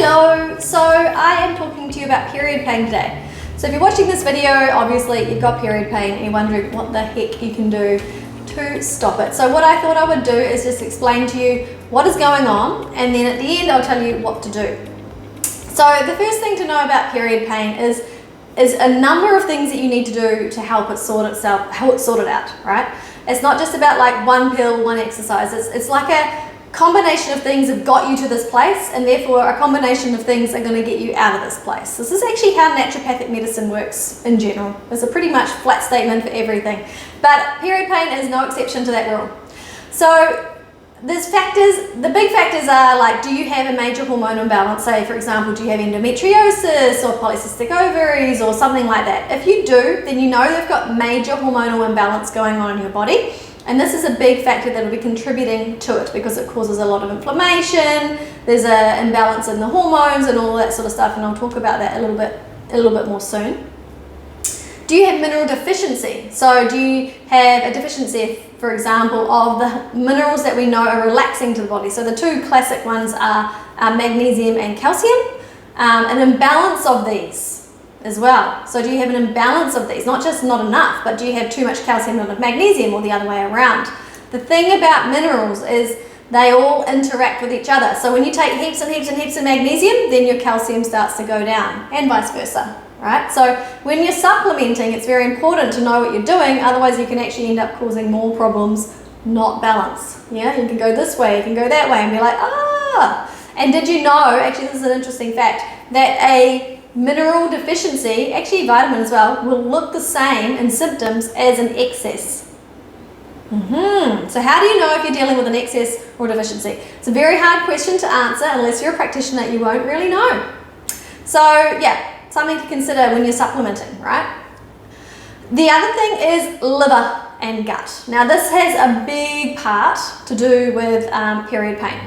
Hello, so I am talking to you about period pain today. So if you're watching this video, obviously you've got period pain and you're wondering what the heck you can do to stop it. So what I thought I would do is just explain to you what is going on, and then at the end I'll tell you what to do. So the first thing to know about period pain is a number of things that you need to do to help it sort it out, right? It's not just about like one pill, one exercise. It's like a combination of things have got you to this place, and therefore a combination of things are going to get you out of this place. This is actually how naturopathic medicine works in general. It's a pretty much flat statement for everything, but period pain is no exception to that rule. So there's factors. The big factors are like, do you have a major hormonal imbalance? Say for example, do you have endometriosis or polycystic ovaries or something like that? If you do, then you know they've got major hormonal imbalance going on in your body. And this is a big factor that will be contributing to it because it causes a lot of inflammation. There's an imbalance in the hormones and all that sort of stuff, and I'll talk about that a little bit more soon. Do you have mineral deficiency? So do you have a deficiency, for example, of the minerals that we know are relaxing to the body? So the two classic ones are magnesium and calcium. An imbalance of these as well. So do you have an imbalance of these? Not just not enough, but do you have too much calcium, not enough magnesium, or the other way around? The thing about minerals is they all interact with each other. So when you take heaps and heaps and heaps of magnesium, then your calcium starts to go down, and vice versa, right? So when you're supplementing, it's very important to know what you're doing, otherwise you can actually end up causing more problems, not balance. Yeah, you can go this way, you can go that way, and be like, ah. And did you know, actually this is an interesting fact, that a mineral deficiency, actually vitamin as well, will look the same in symptoms as an excess. So how do you know if you're dealing with an excess or deficiency? It's a very hard question to answer. Unless you're a practitioner, you won't really know. So yeah, something to consider when you're supplementing, right? The other thing is liver and gut. Now this has a big part to do with period pain.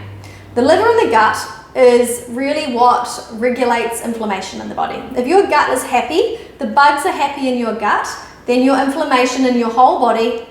The liver and the gut is really what regulates inflammation in the body. If your gut is happy, the bugs are happy in your gut, then your inflammation in your whole body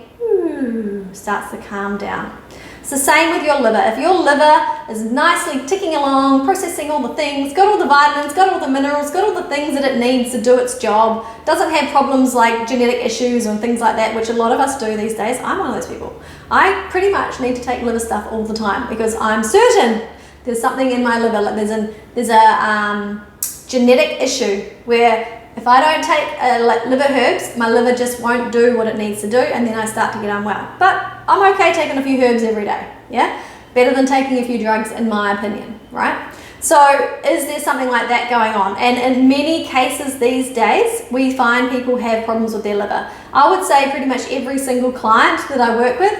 starts to calm down. It's the same with your liver. If your liver is nicely ticking along, processing all the things, got all the vitamins, got all the minerals, got all the things that it needs to do its job, doesn't have problems like genetic issues and things like that, which a lot of us do these days. I'm one of those people. I pretty much need to take liver stuff all the time because I'm certain there's something in my liver, like there's a genetic issue where if I don't take liver herbs, my liver just won't do what it needs to do, and then I start to get unwell. But I'm okay taking a few herbs every day, yeah? Better than taking a few drugs in my opinion, right? So is there something like that going on? And in many cases these days, we find people have problems with their liver. I would say pretty much every single client that I work with,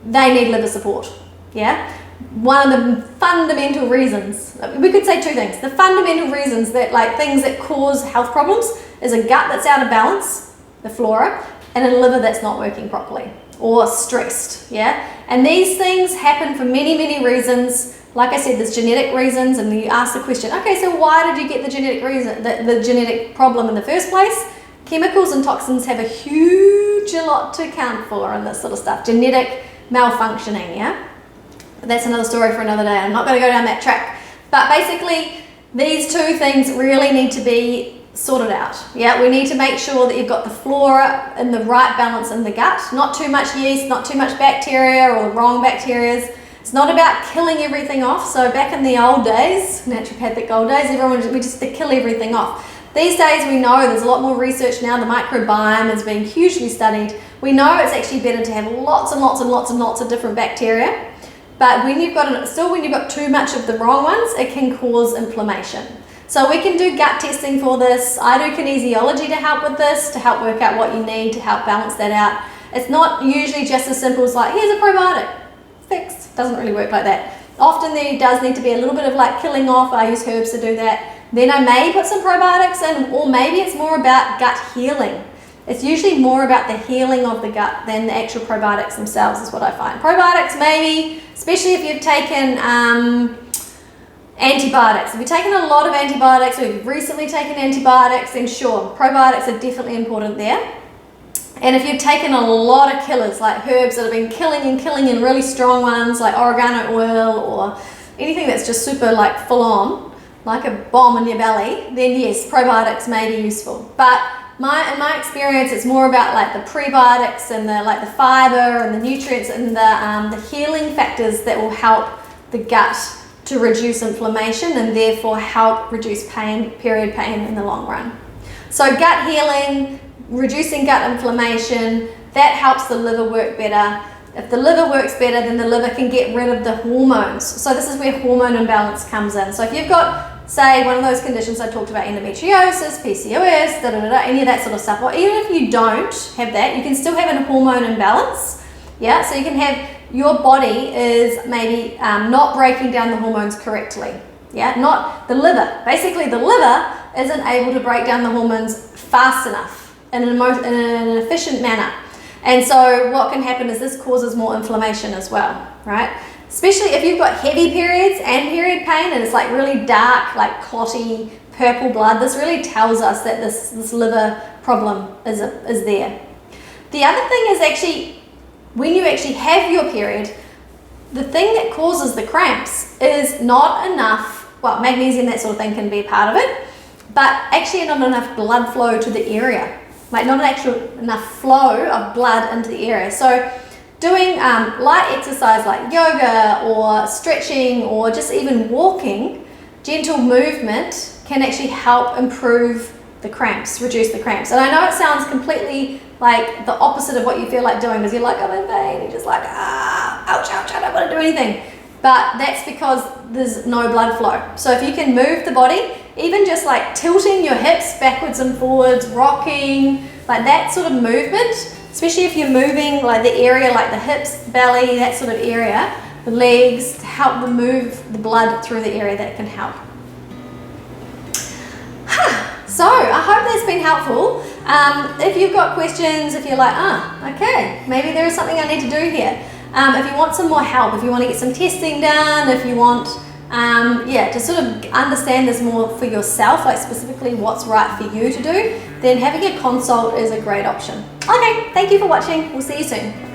they need liver support, yeah? One of the fundamental reasons, we could say two things. The fundamental reasons that like things that cause health problems is a gut that's out of balance, the flora, and a liver that's not working properly or stressed, yeah? And these things happen for many, many reasons. Like I said, there's genetic reasons, and you ask the question, okay, so why did you get the genetic reason, the genetic problem in the first place? Chemicals and toxins have a huge lot to account for in this sort of stuff. Genetic malfunctioning, yeah? But that's another story for another day. I'm not going to go down that track. But basically, these two things really need to be sorted out. Yeah, we need to make sure that you've got the flora in the right balance in the gut. Not too much yeast, not too much bacteria or the wrong bacteria. It's not about killing everything off. So back in the old days, naturopathic old days, we just had to kill everything off. These days we know there's a lot more research now. The microbiome is being hugely studied. We know it's actually better to have lots and lots and lots and lots of different bacteria. But when you've got too much of the wrong ones, it can cause inflammation. So we can do gut testing for this. I do kinesiology to help with this, to help work out what you need to help balance that out. It's not usually just as simple as like, here's a probiotic, fixed. Doesn't really work like that. Often there does need to be a little bit of like killing off. I use herbs to do that. Then I may put some probiotics in, or maybe it's more about gut healing. It's usually more about the healing of the gut than the actual probiotics themselves is what I find. Probiotics maybe, especially if you've taken antibiotics. If you've taken a lot of antibiotics or you've recently taken antibiotics, then sure, probiotics are definitely important there. And if you've taken a lot of killers, like herbs that have been killing and really strong ones, like oregano oil or anything that's just super like full on, like a bomb in your belly, then yes, probiotics may be useful. But in my experience, it's more about like the prebiotics and the fiber and the nutrients and the healing factors that will help the gut to reduce inflammation and therefore help reduce pain, period pain in the long run. So gut healing, reducing gut inflammation, that helps the liver work better. If the liver works better, then the liver can get rid of the hormones. So this is where hormone imbalance comes in. So if you've got, say, one of those conditions I talked about, endometriosis, PCOS, any of that sort of stuff, or even if you don't have that, you can still have a hormone imbalance. Yeah, so you can have, your body is maybe not breaking down the hormones correctly. Yeah, not the liver. Basically, the liver isn't able to break down the hormones fast enough in an efficient manner. And so what can happen is this causes more inflammation as well, right? Especially if you've got heavy periods and period pain and it's like really dark, like clotty, purple blood, this really tells us that this liver problem is there. The other thing is actually, when you actually have your period, the thing that causes the cramps is not enough, well, magnesium, that sort of thing can be a part of it, but actually not enough blood flow to the area. Like not enough flow of blood into the area. So doing light exercise like yoga or stretching or just even walking, gentle movement can actually help improve the cramps, reduce the cramps. And I know it sounds completely like the opposite of what you feel like doing, because you're like, I'm in pain, you're just like, ouch, ouch, I don't want to do anything. But that's because there's no blood flow. So if you can move the body, even just like tilting your hips backwards and forwards, rocking, like that sort of movement, especially if you're moving like the area, like the hips, belly, that sort of area, the legs, to help move the blood through the area, that can help. So I hope that's been helpful. If you've got questions, if you're like, okay, maybe there is something I need to do here. If you want some more help, if you want to get some testing done, if you want, to sort of understand this more for yourself, like specifically what's right for you to do, then having a consult is a great option. Okay, thank you for watching. We'll see you soon.